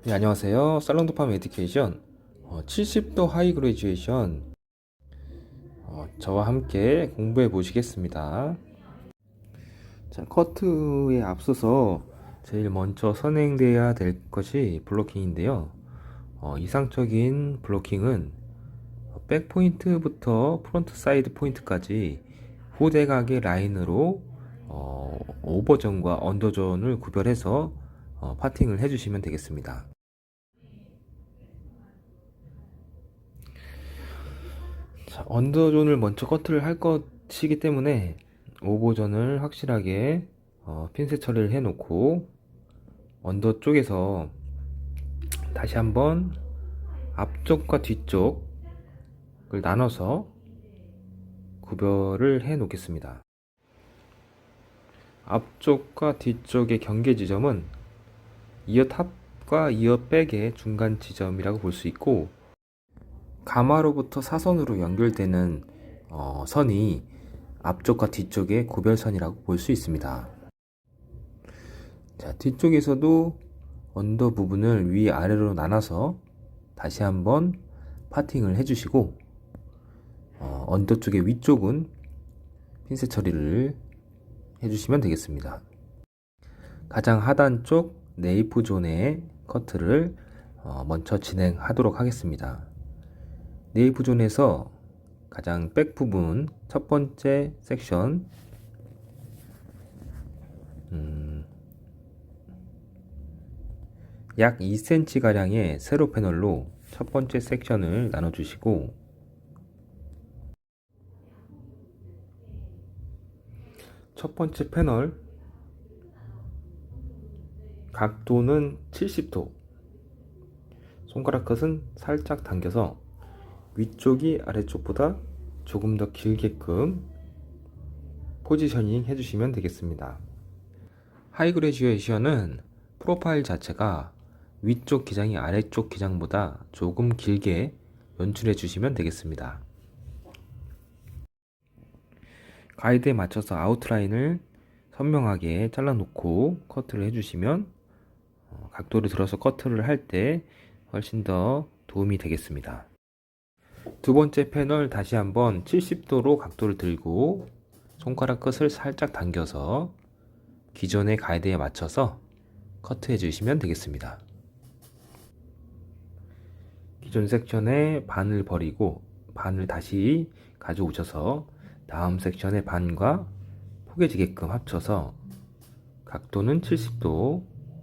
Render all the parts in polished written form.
네, 안녕하세요. 살롱도팜 에듀케이션 70도 하이 그레듀에이션 저와 함께 공부해 보시겠습니다. 자, 커트에 앞서서 제일 먼저 선행돼야 될 것이 블로킹인데요. 이상적인 블로킹은 백 포인트부터 프론트 사이드 포인트까지 후대각의 라인으로 오버존과 언더존을 구별해서 파팅을 해주시면 되겠습니다. 자, 언더존을 먼저 커트를 할 것이기 때문에 오버존을 확실하게 핀셋 처리를 해 놓고 언더 쪽에서 다시 한번 앞쪽과 뒤쪽을 나눠서 구별을 해 놓겠습니다. 앞쪽과 뒤쪽의 경계 지점은 이어 탑과 이어 백의 중간 지점이라고 볼 수 있고, 가마로부터 사선으로 연결되는 선이 앞쪽과 뒤쪽의 구별선이라고 볼 수 있습니다. 자, 뒤쪽에서도 언더 부분을 위아래로 나눠서 다시 한번 파팅을 해주시고, 언더 쪽의 위쪽은 핀셋 처리를 해주시면 되겠습니다. 가장 하단 쪽 네이프 존의 커트를 먼저 진행하도록 하겠습니다. 네이프 존에서 가장 백 부분 첫 번째 섹션 약 2cm 가량의 세로 패널로 첫 번째 섹션을 나눠주시고, 첫 번째 패널 각도는 70도, 손가락 끝은 살짝 당겨서 위쪽이 아래쪽보다 조금 더 길게끔 포지셔닝 해주시면 되겠습니다. 하이 그레듀에이션은 프로파일 자체가 위쪽 기장이 아래쪽 기장보다 조금 길게 연출해 주시면 되겠습니다. 가이드에 맞춰서 아웃라인을 선명하게 잘라 놓고 커트를 해주시면 각도를 들어서 커트를 할 때 훨씬 더 도움이 되겠습니다. 두 번째 패널 다시 한번 70도로 각도를 들고 손가락 끝을 살짝 당겨서 기존의 가이드에 맞춰서 커트해 주시면 되겠습니다. 기존 섹션의 반을 버리고 반을 다시 가져오셔서 다음 섹션의 반과 포개지게끔 합쳐서 각도는 70도,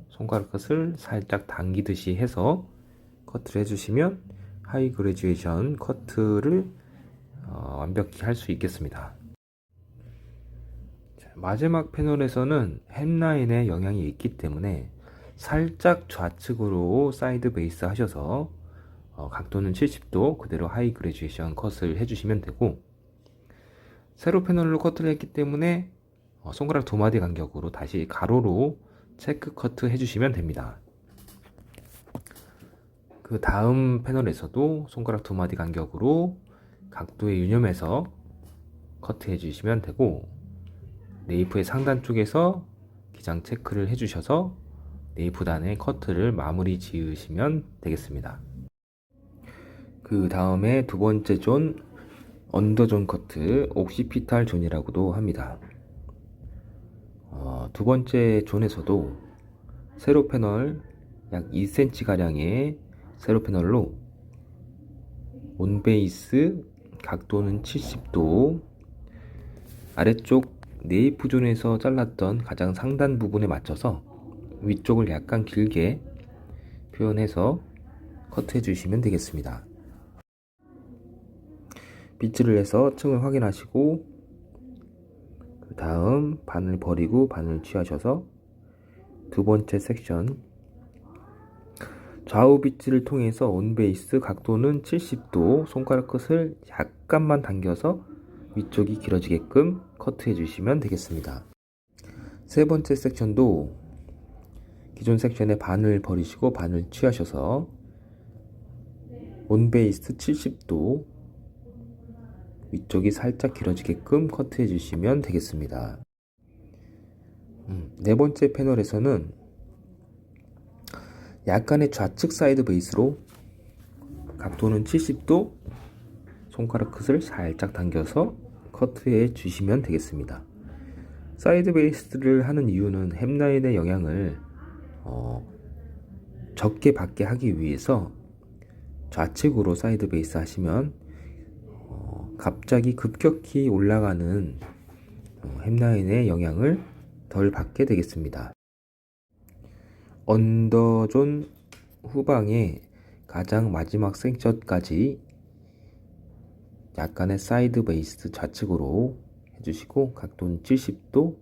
손가락 끝을 살짝 당기듯이 해서 커트를 해주시면 하이 그레듀에이션 커트를 완벽히 할 수 있겠습니다. 자, 마지막 패널에서는 햄라인에 영향이 있기 때문에 살짝 좌측으로 사이드 베이스 하셔서 각도는 70도 그대로 하이 그레듀에이션 컷을 해주시면 되고, 세로 패널로 커트를 했기 때문에 손가락 두 마디 간격으로 다시 가로로 체크 커트 해주시면 됩니다. 그 다음 패널에서도 손가락 두 마디 간격으로 각도에 유념해서 커트 해주시면 되고, 네이프의 상단 쪽에서 기장 체크를 해주셔서 네이프 단의 커트를 마무리 지으시면 되겠습니다. 그 다음에 두 번째 존 언더존 커트, 옥시피탈 존이라고도 합니다. 두 번째 존에서도 세로 패널 약 2cm 가량의 세로 패널로 온베이스 각도는 70도, 아래쪽 네이프 존에서 잘랐던 가장 상단 부분에 맞춰서 위쪽을 약간 길게 표현해서 커트해 주시면 되겠습니다. 빗질을 해서 층을 확인하시고 그 다음 반을 버리고 반을 취하셔서 두 번째 섹션 좌우 빗질을 통해서 온베이스 각도는 70도, 손가락 끝을 약간만 당겨서 위쪽이 길어지게끔 커트해 주시면 되겠습니다. 세 번째 섹션도 기존 섹션의 반을 버리시고 반을 취하셔서 온베이스 70도, 위쪽이 살짝 길어지게끔 커트해 주시면 되겠습니다. 네 번째 패널에서는 약간의 좌측 사이드 베이스로 각도는 70도, 손가락 끝을 살짝 당겨서 커트해 주시면 되겠습니다. 사이드 베이스를 하는 이유는 햄라인의 영향을 적게 받게 하기 위해서 좌측으로 사이드 베이스 하시면 갑자기 급격히 올라가는 햄라인의 영향을 덜 받게 되겠습니다. 언더존 후방의 가장 마지막 섹션까지 약간의 사이드 베이스 좌측으로 해주시고 각도는 70도,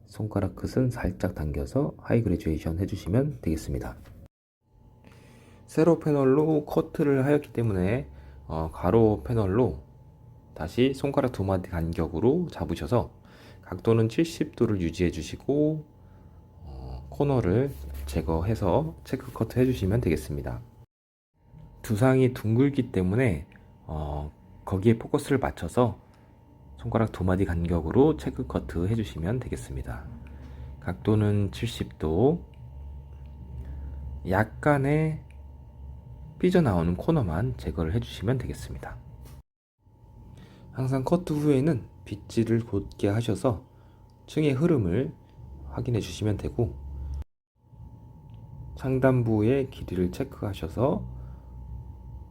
손가락 끝은 살짝 당겨서 하이 그래듀에이션 해주시면 되겠습니다. 세로 패널로 커트를 하였기 때문에 가로 패널로 다시 손가락 두 마디 간격으로 잡으셔서 각도는 70도를 유지해 주시고 코너를 제거해서 체크 커트 해주시면 되겠습니다. 두상이 둥글기 때문에 거기에 포커스를 맞춰서 손가락 두 마디 간격으로 체크 커트 해주시면 되겠습니다. 각도는 70도, 약간의 삐져나오는 코너만 제거를 해주시면 되겠습니다. 항상 커트 후에는 빗질을 곧게 하셔서 층의 흐름을 확인해 주시면 되고, 상단부의 길이를 체크하셔서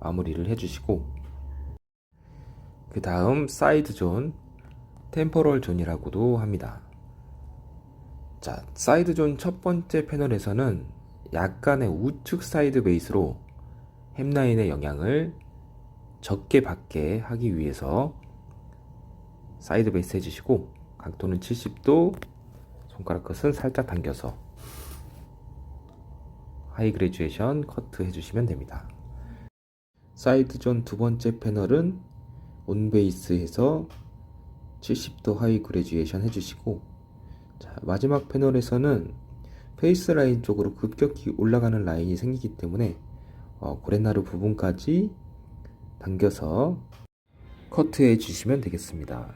마무리를 해주시고, 그 다음 사이드 존, 템포럴 존이라고도 합니다. 자, 사이드 존 첫 번째 패널에서는 약간의 우측 사이드 베이스로 햄라인의 영향을 적게 받게 하기 위해서 사이드 베이스 해주시고 각도는 70도, 손가락 끝은 살짝 당겨서 하이 그래듀에이션 커트 해주시면 됩니다. 사이드 존 두 번째 패널은 온 베이스에서 70도 하이 그래듀에이션 해주시고, 자, 마지막 패널에서는 페이스 라인 쪽으로 급격히 올라가는 라인이 생기기 때문에 고렛나루 부분까지 당겨서 커트해 주시면 되겠습니다.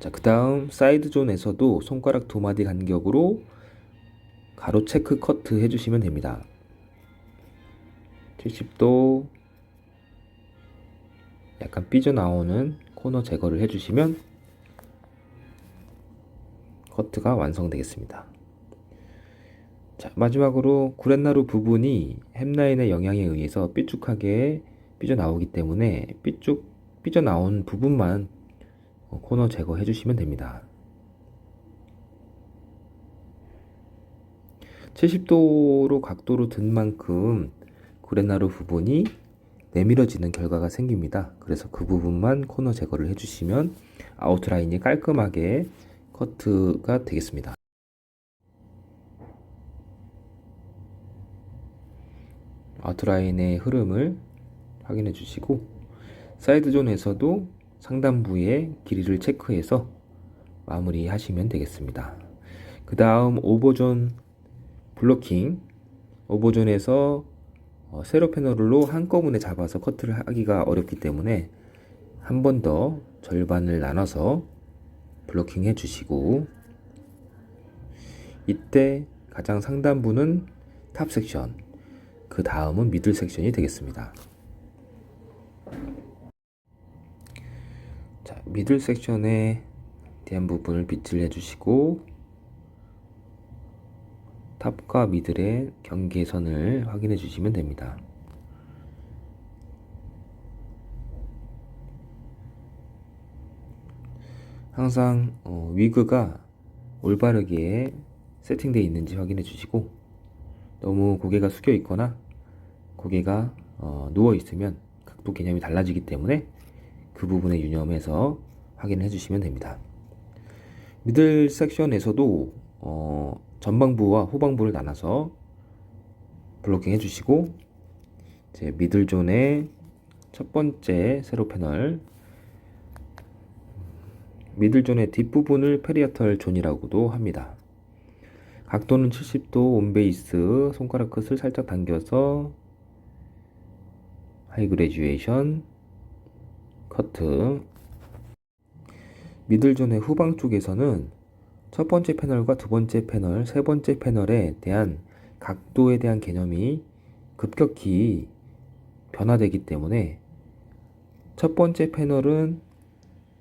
자, 그 다음 사이드 존에서도 손가락 두 마디 간격으로 가로 체크 커트 해주시면 됩니다. 70도, 약간 삐져나오는 코너 제거를 해주시면 커트가 완성되겠습니다. 자, 마지막으로 구렛나루 부분이 햄라인의 영향에 의해서 삐죽하게 삐져나오기 때문에 삐져나온 부분만 코너 제거해 주시면 됩니다. 70도로 각도로 든 만큼 구렛나루 부분이 내밀어지는 결과가 생깁니다. 그래서 그 부분만 코너 제거를 해주시면 아웃라인이 깔끔하게 커트가 되겠습니다. 아웃라인의 흐름을 확인해 주시고, 사이드 존에서도 상단부의 길이를 체크해서 마무리 하시면 되겠습니다. 그 다음 오버존 블로킹, 오버존에서 세로 패널로 한꺼번에 잡아서 커트를 하기가 어렵기 때문에 한 번 더 절반을 나눠서 블로킹 해주시고, 이때 가장 상단부는 탑 섹션, 그 다음은 미들 섹션이 되겠습니다. 자, 미들 섹션에 대한 부분을 빗질 해주시고 탑과 미들의 경계선을 확인해 주시면 됩니다. 항상 위그가 올바르게 세팅되어 있는지 확인해 주시고, 너무 고개가 숙여 있거나 고개가 누워 있으면 각도 개념이 달라지기 때문에 그 부분에 유념해서 확인해 주시면 됩니다. 미들 섹션에서도 전방부와 후방부를 나눠서 블로킹 해주시고, 이제 미들존의 첫 번째 세로 패널, 미들존의 뒷부분을 페리어털 존이라고도 합니다. 각도는 70도, 온베이스, 손가락 끝을 살짝 당겨서 하이 그래듀에이션 커트. 미들존의 후방 쪽에서는 첫 번째 패널과 두 번째 패널, 세 번째 패널에 대한 각도에 대한 개념이 급격히 변화되기 때문에 첫 번째 패널은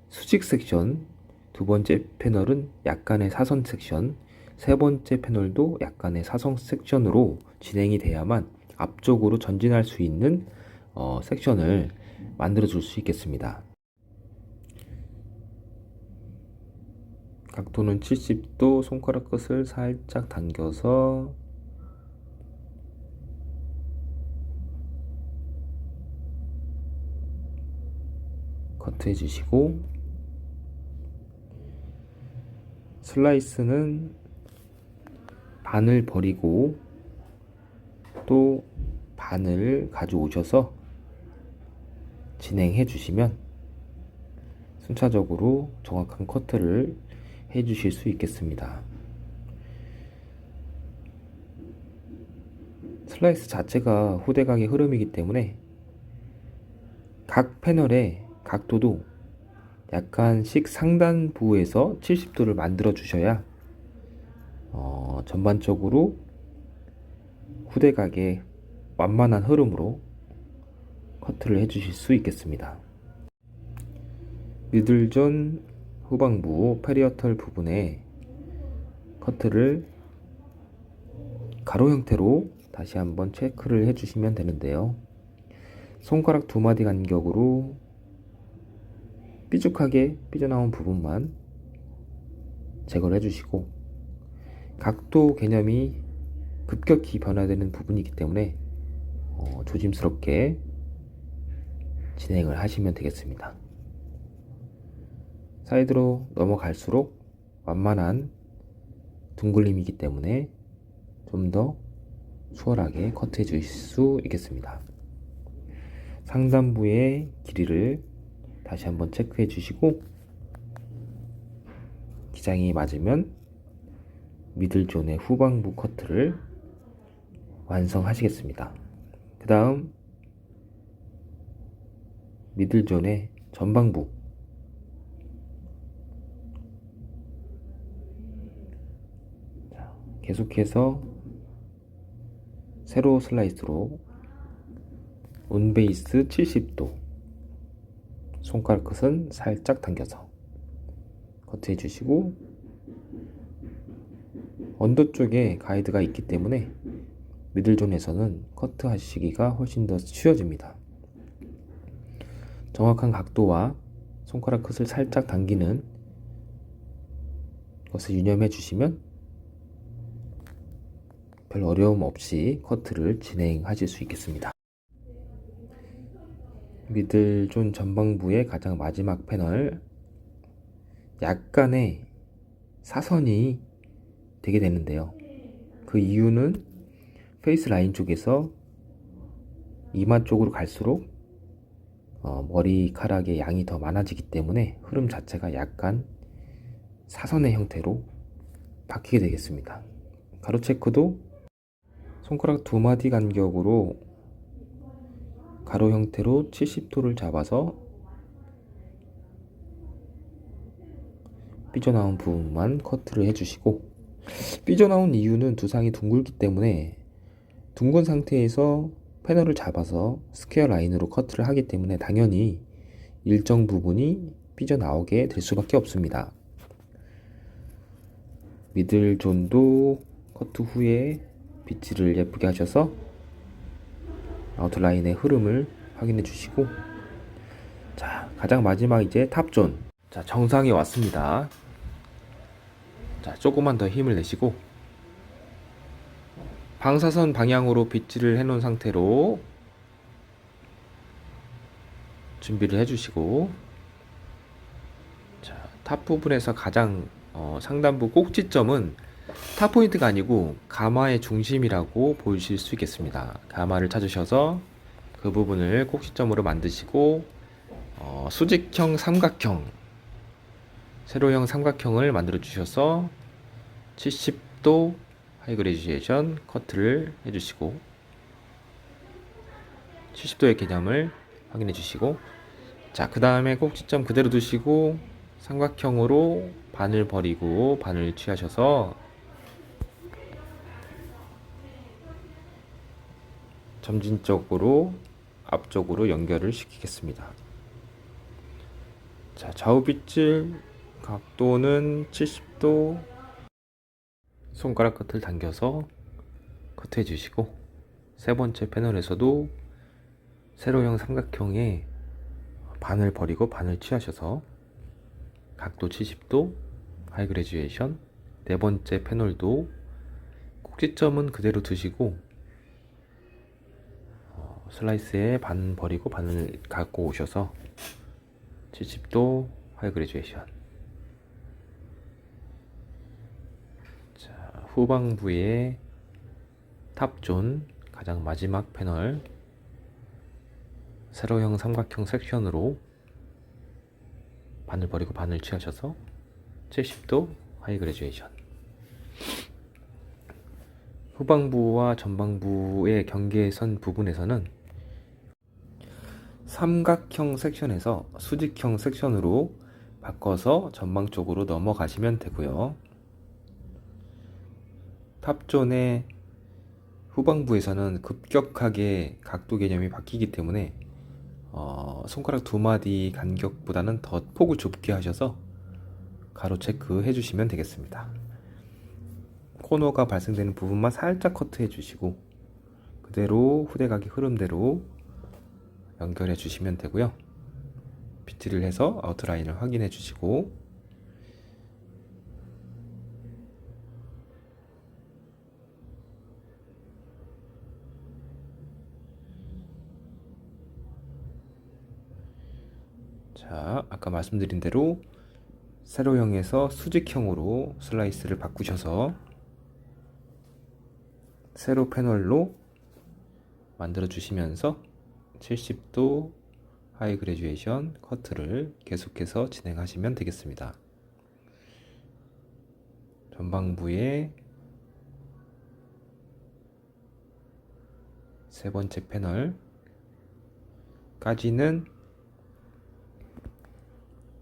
수직 섹션, 두 번째 패널은 약간의 사선 섹션, 세 번째 패널도 약간의 사선 섹션으로 진행이 돼야만 앞쪽으로 전진할 수 있는 섹션을 만들어 줄 수 있겠습니다. 각도는 70도, 손가락 끝을 살짝 당겨서 커트해 주시고, 슬라이스는 반을 버리고 또 반을 가져오셔서 진행해 주시면 순차적으로 정확한 커트를 해 주실 수 있겠습니다. 슬라이스 자체가 후대각의 흐름이기 때문에 각 패널의 각도도 약간씩 상단부에서 70도를 만들어 주셔야 전반적으로 후대각의 완만한 흐름으로 커트를 해 주실 수 있겠습니다. 미들존 후방부 페리어털 부분에 커트를 가로 형태로 다시 한번 체크를 해 주시면 되는데요. 손가락 두 마디 간격으로 삐죽하게 삐져나온 부분만 제거를 해주시고, 각도 개념이 급격히 변화되는 부분이기 때문에 조심스럽게 진행을 하시면 되겠습니다. 사이드로 넘어갈수록 완만한 둥글림이기 때문에 좀 더 수월하게 커트해 주실 수 있겠습니다. 상단부의 길이를 다시 한번 체크해 주시고, 기장이 맞으면 미들존의 후방부 커트를 완성하시겠습니다. 그 다음 미들존의 전방부, 계속해서 세로 슬라이스로 온베이스 70도, 손가락 끝은 살짝 당겨서 커트해 주시고, 언더 쪽에 가이드가 있기 때문에 미들존에서는 커트 하시기가 훨씬 더 쉬워집니다. 정확한 각도와 손가락 끝을 살짝 당기는 것을 유념해 주시면 별 어려움 없이 커트를 진행하실 수 있겠습니다. 미들존 전방부의 가장 마지막 패널, 약간의 사선이 되게 되는데요. 그 이유는 페이스 라인 쪽에서 이마 쪽으로 갈수록 머리카락의 양이 더 많아지기 때문에 흐름 자체가 약간 사선의 형태로 바뀌게 되겠습니다. 가로 체크도 손가락 두 마디 간격으로 가로 형태로 70도를 잡아서 삐져나온 부분만 커트를 해주시고, 삐져나온 이유는 두상이 둥글기 때문에 둥근 상태에서 패널을 잡아서 스퀘어 라인으로 커트를 하기 때문에 당연히 일정 부분이 삐져나오게 될 수밖에 없습니다. 미들존도 커트 후에 빗질을 예쁘게 하셔서 아웃라인의 흐름을 확인해 주시고, 자, 가장 마지막 이제 탑존. 자, 정상에 왔습니다. 자, 조금만 더 힘을 내시고 방사선 방향으로 빗질을 해 놓은 상태로 준비를 해 주시고, 자, 탑 부분에서 가장 상단부 꼭지점은 탑 포인트가 아니고 가마의 중심이라고 보실 수 있겠습니다. 가마를 찾으셔서 그 부분을 꼭지점으로 만드시고, 수직형 삼각형, 세로형 삼각형을 만들어 주셔서 70도 하이 그레듀에이션 커트를 해주시고, 70도의 개념을 확인해 주시고, 자, 그 다음에 꼭지점 그대로 두시고 삼각형으로 반을 버리고 반을 취하셔서 점진적으로 앞쪽으로 연결을 시키겠습니다. 자, 좌우 빗질 각도는 70도. 손가락 끝을 당겨서 커트해 주시고, 세 번째 패널에서도 세로형 삼각형에 반을 버리고 반을 취하셔서 각도 70도 하이 그레듀에이션. 네 번째 패널도 꼭지점은 그대로 두시고 슬라이스에 반 버리고 반을 갖고 오셔서 70도 하이 그레듀에이션. 자, 후방부의 탑존 가장 마지막 패널 세로형 삼각형 섹션으로 반을 버리고 반을 취하셔서 70도 하이 그레듀에이션. 후방부와 전방부의 경계선 부분에서는 삼각형 섹션에서 수직형 섹션으로 바꿔서 전방 쪽으로 넘어가시면 되고요. 탑존의 후방부에서는 급격하게 각도 개념이 바뀌기 때문에 손가락 두 마디 간격보다는 더 폭을 좁게 하셔서 가로 체크 해주시면 되겠습니다. 코너가 발생되는 부분만 살짝 커트해 주시고 그대로 후대각의 흐름대로 연결해 주시면 되고요. 빗질을 해서 아웃라인을 확인해 주시고, 자, 아까 말씀드린 대로 세로형에서 수직형으로 슬라이스를 바꾸셔서 세로 패널로 만들어 주시면서 70도 하이 그레듀에이션 커트를 계속해서 진행하시면 되겠습니다. 전방부의 세 번째 패널까지는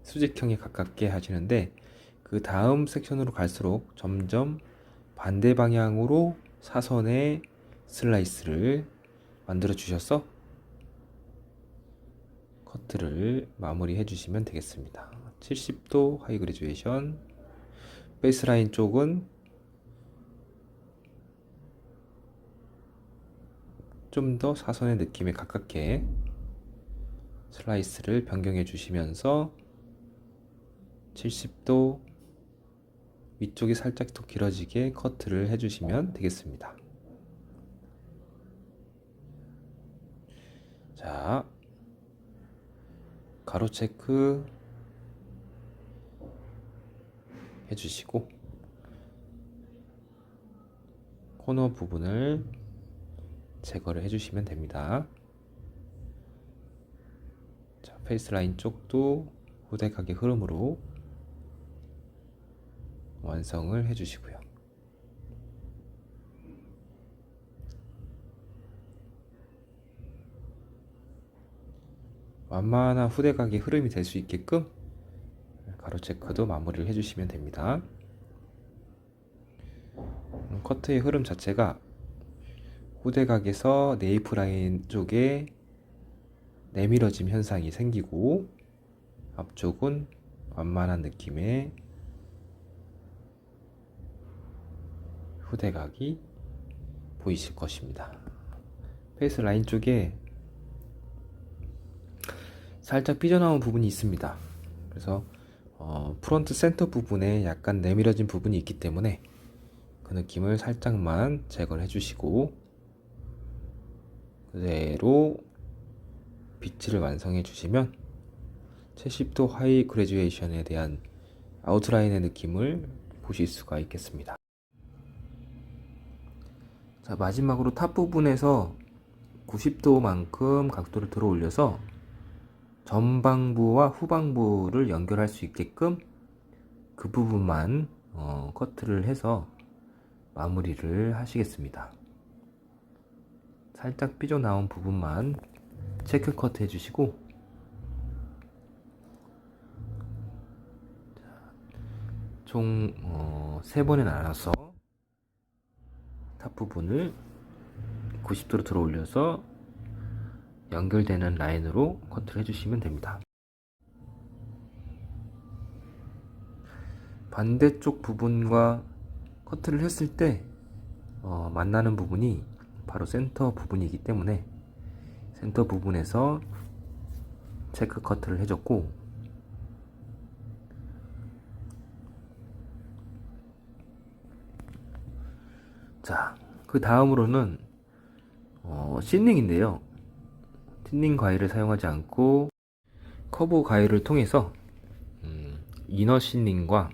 수직형에 가깝게 하시는데, 그 다음 섹션으로 갈수록 점점 반대 방향으로 사선의 슬라이스를 만들어 주셔서 커트를 마무리 해주시면 되겠습니다. 70도 하이 그레듀에이션. 베이스라인 쪽은 좀 더 사선의 느낌에 가깝게 슬라이스를 변경해 주시면서 70도 위쪽이 살짝 더 길어지게 커트를 해주시면 되겠습니다. 자, 가로 체크 해주시고 코너 부분을 제거를 해주시면 됩니다. 자, 페이스 라인 쪽도 후대각의 흐름으로 완성을 해주시고요. 완만한 후대각의 흐름이 될 수 있게끔 가로 체크도 마무리를 해주시면 됩니다. 커트의 흐름 자체가 후대각에서 네이프 라인 쪽에 내밀어짐 현상이 생기고 앞쪽은 완만한 느낌의 후대각이 보이실 것입니다. 페이스 라인 쪽에 살짝 삐져나온 부분이 있습니다. 그래서 프론트 센터 부분에 약간 내밀어진 부분이 있기 때문에 그 느낌을 살짝만 제거를 해주시고 그대로 빗질을 완성해 주시면 70도 하이 그레듀에이션에 대한 아웃라인의 느낌을 보실 수가 있겠습니다. 자, 마지막으로 탑 부분에서 90도만큼 각도를 들어 올려서 전방부와 후방부를 연결할 수 있게끔 그 부분만 커트를 해서 마무리를 하시겠습니다. 살짝 삐져나온 부분만 체크 커트 해주시고 총 3번에 나눠서 탑 부분을 90도로 들어 올려서 연결되는 라인으로 커트를 해주시면 됩니다. 반대쪽 부분과 커트를 했을 때 만나는 부분이 바로 센터 부분이기 때문에 센터 부분에서 체크 커트를 해줬고, 자, 그 다음으로는 시닝인데요. 시닝 가위를 사용하지 않고 커브 가위를 통해서 이너 시닝과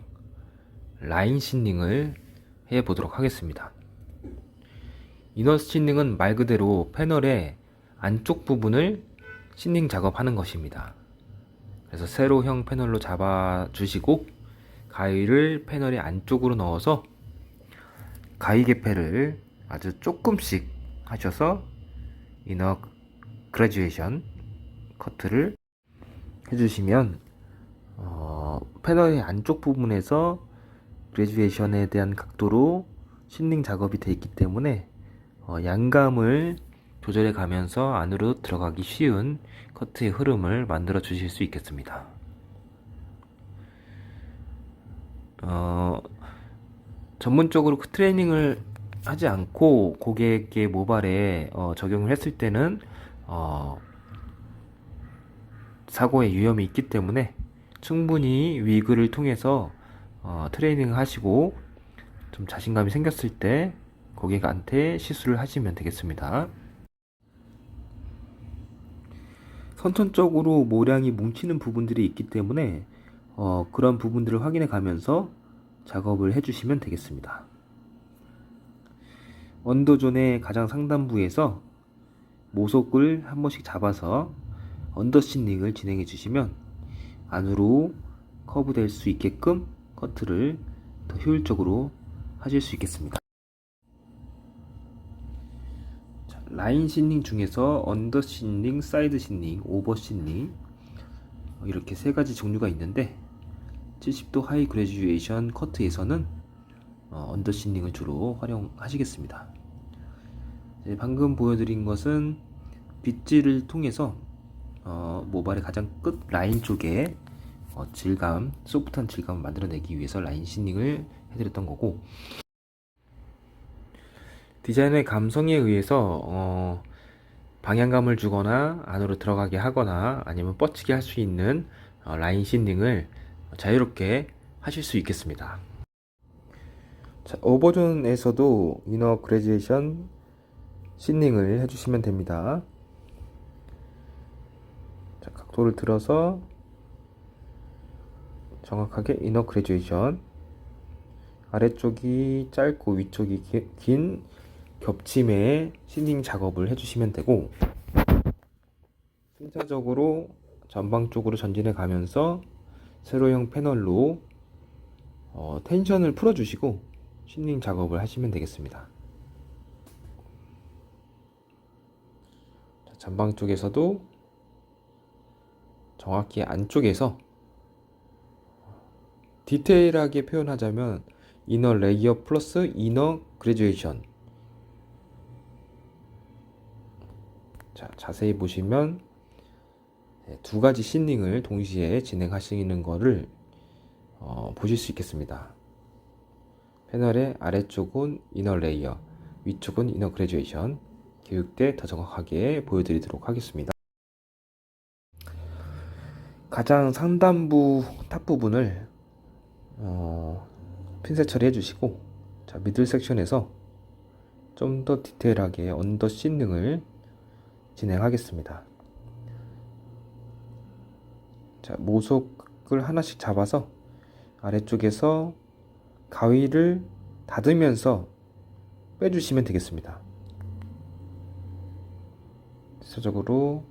라인 시닝을 해 보도록 하겠습니다. 이너 시닝은 말 그대로 패널의 안쪽 부분을 시닝 작업하는 것입니다. 그래서 세로형 패널로 잡아 주시고 가위를 패널의 안쪽으로 넣어서 가위 개폐를 아주 조금씩 하셔서 이너 그라듀에이션 커트를 해주시면 패널의 안쪽 부분에서 그라듀에이션에 대한 각도로 시닝 작업이 되어 있기 때문에 양감을 조절해 가면서 안으로 들어가기 쉬운 커트의 흐름을 만들어 주실 수 있겠습니다. 전문적으로 트레이닝을 하지 않고 고객의 모발에 적용을 했을 때는 사고의 위험이 있기 때문에 충분히 위그를 통해서 트레이닝을 하시고 좀 자신감이 생겼을 때 고객한테 시술을 하시면 되겠습니다. 선천적으로 모량이 뭉치는 부분들이 있기 때문에 그런 부분들을 확인해 가면서 작업을 해주시면 되겠습니다. 언더존의 가장 상단부에서 모속을 한 번씩 잡아서 언더시닝을 진행해 주시면 안으로 커브될 수 있게끔 커트를 더 효율적으로 하실 수 있겠습니다. 자, 라인 시닝 중에서 언더 시닝, 사이드 시닝, 오버 시닝 이렇게 세 가지 종류가 있는데 70도 하이 그래듀에이션 커트에서는 언더 시닝을 주로 활용하시겠습니다. 방금 보여드린 것은 빗질을 통해서 모발의 가장 끝 라인 쪽에 질감, 소프트한 질감을 만들어내기 위해서 라인 시닝을 해드렸던 거고, 디자인의 감성에 의해서 방향감을 주거나 안으로 들어가게 하거나 아니면 뻗치게 할 수 있는 라인 시닝을 자유롭게 하실 수 있겠습니다. 자, 오버존에서도 이너 그래듀에이션 시닝을 해주시면 됩니다. 자, 각도를 들어서 정확하게 이너 그래듀에이션, 아래쪽이 짧고 위쪽이 긴 겹침의 시닝 작업을 해주시면 되고, 순차적으로 전방 쪽으로 전진해 가면서 세로형 패널로 텐션을 풀어주시고 시닝 작업을 하시면 되겠습니다. 자, 전방 쪽에서도 정확히 안쪽에서 디테일하게 표현하자면 이너 레이어 플러스 이너 그래듀에이션. 자, 자세히 보시면 두 가지 시닝을 동시에 진행하시는 것을 보실 수 있겠습니다. 패널의 아래쪽은 이너 레이어, 위쪽은 이너 그래듀에이션. 교육 때 더 정확하게 보여드리도록 하겠습니다. 가장 상단부 탑 부분을 핀셋 처리해 주시고, 자, 미들 섹션에서 좀 더 디테일하게 언더 시닝을 진행하겠습니다. 자, 모속을 하나씩 잡아서 아래쪽에서 가위를 닫으면서 빼주시면 되겠습니다. 전체적으로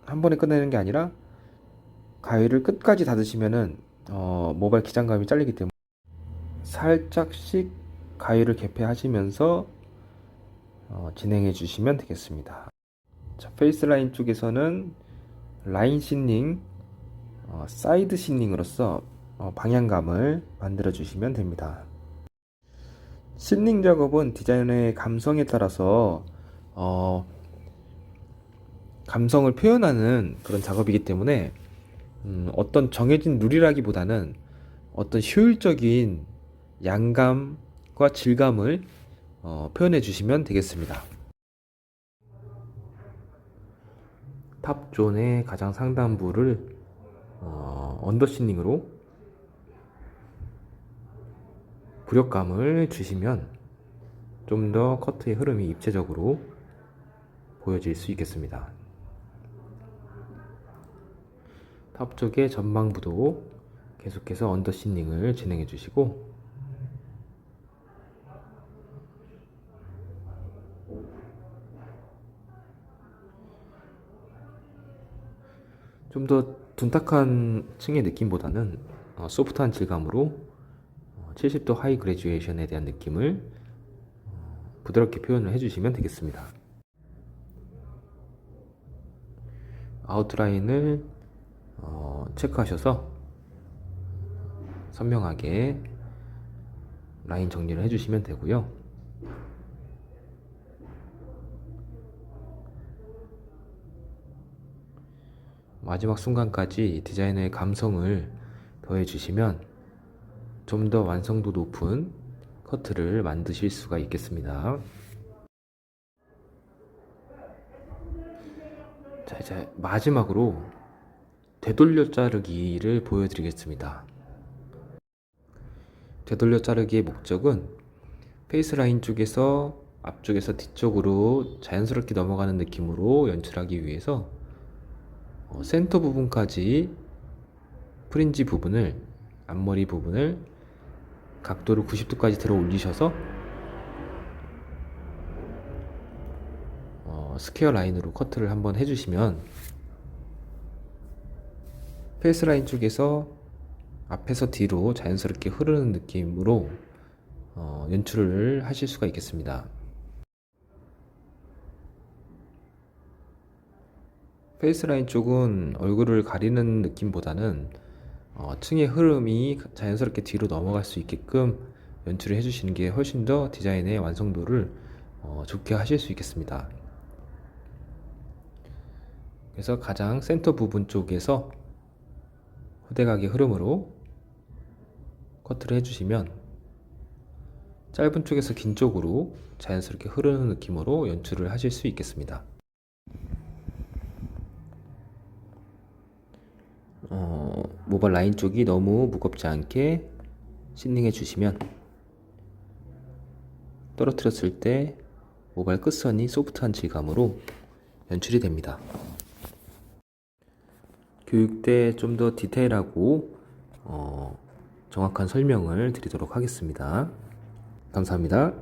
한 번에 끝내는 게 아니라 가위를 끝까지 닫으시면은 모발 기장감이 잘리기 때문에 살짝씩 가위를 개폐하시면서 진행해 주시면 되겠습니다. 자, 페이스 라인 쪽에서는 라인 시닝 사이드 시닝으로서 방향감을 만들어 주시면 됩니다. 시닝 작업은 디자이너의 감성에 따라서 감성을 표현하는 그런 작업이기 때문에 어떤 정해진 룰이라기보다는 어떤 효율적인 양감과 질감을 표현해 주시면 되겠습니다. 탑존의 가장 상단부를 언더시닝으로 부력감을 주시면 좀 더 커트의 흐름이 입체적으로 보여질 수 있겠습니다. 탑 쪽의 전방부도 계속해서 언더시닝을 진행해 주시고, 좀 더 둔탁한 층의 느낌보다는 소프트한 질감으로 70도 하이 그레듀에이션에 대한 느낌을 부드럽게 표현을 해주시면 되겠습니다. 아웃라인을 체크하셔서 선명하게 라인 정리를 해주시면 되고요. 마지막 순간까지 디자이너의 감성을 더해주시면 좀 더 완성도 높은 커트를 만드실 수가 있겠습니다. 자, 이제 마지막으로 되돌려 자르기를 보여드리겠습니다. 되돌려 자르기의 목적은 페이스 라인 쪽에서 앞쪽에서 뒤쪽으로 자연스럽게 넘어가는 느낌으로 연출하기 위해서 센터 부분까지 프린지 부분을, 앞머리 부분을 각도를 90도까지 들어 올리셔서 스퀘어 라인으로 커트를 한번 해주시면 페이스 라인 쪽에서 앞에서 뒤로 자연스럽게 흐르는 느낌으로 연출을 하실 수가 있겠습니다. 페이스 라인 쪽은 얼굴을 가리는 느낌보다는 층의 흐름이 자연스럽게 뒤로 넘어갈 수 있게끔 연출을 해주시는 게 훨씬 더 디자인의 완성도를 좋게 하실 수 있겠습니다. 그래서 가장 센터 부분 쪽에서 후대각의 흐름으로 커트를 해주시면 짧은 쪽에서 긴 쪽으로 자연스럽게 흐르는 느낌으로 연출을 하실 수 있겠습니다. 모발 라인 쪽이 너무 무겁지 않게 시닝해 주시면 떨어뜨렸을 때 모발 끝선이 소프트한 질감으로 연출이 됩니다. 교육 때 좀 더 디테일하고 정확한 설명을 드리도록 하겠습니다. 감사합니다.